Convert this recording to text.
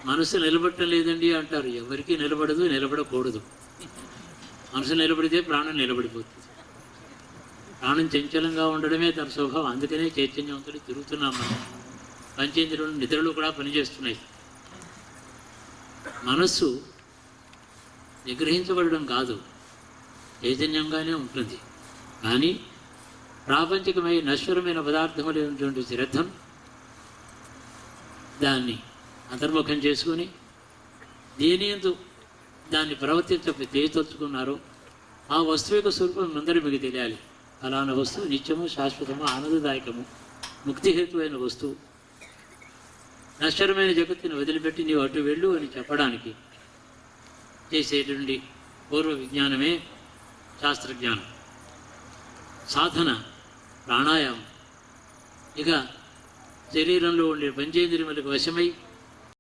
మనసు నిలబడటం లేదండి అంటారు. ఎవరికీ నిలబడదు, నిలబడకూడదు. మనసు నిలబడితే ప్రాణం నిలబడిపోతుంది. ప్రాణం చంచలంగా ఉండడమే తన స్వభావం. అందుకనే చైతన్యవంతులు తిరుగుతున్నాం. మనం పంచేంద్రులు నిద్రలు కూడా పనిచేస్తున్నాయి. మనస్సు నిగ్రహించబడడం కాదు, చైతన్యంగానే ఉంటుంది. కానీ ప్రాపంచికమైన నశ్వరమైన పదార్థములైనటువంటి శ్రద్ధం దాన్ని అంతర్ముఖం చేసుకొని దేని యందు దాన్ని తెలియతలుచుకున్నారో ఆ వస్తువు యొక్క స్వరూపం అందరూ మీకు తెలియాలి. ఫలానా వస్తువు నిత్యము, శాశ్వతము, ఆనందదాయకము, ముక్తిహేతువైన వస్తువు. నశ్వరమైన జగత్తుని వదిలిపెట్టి నీవు అటు వెళ్ళు అని చెప్పడానికి చేసేటువంటి పూర్వ విజ్ఞానమే శాస్త్రజ్ఞానం. సాధన ప్రాణాయామం. ఇక శరీరంలో ఉండే పంచేంద్రియములకు వశమై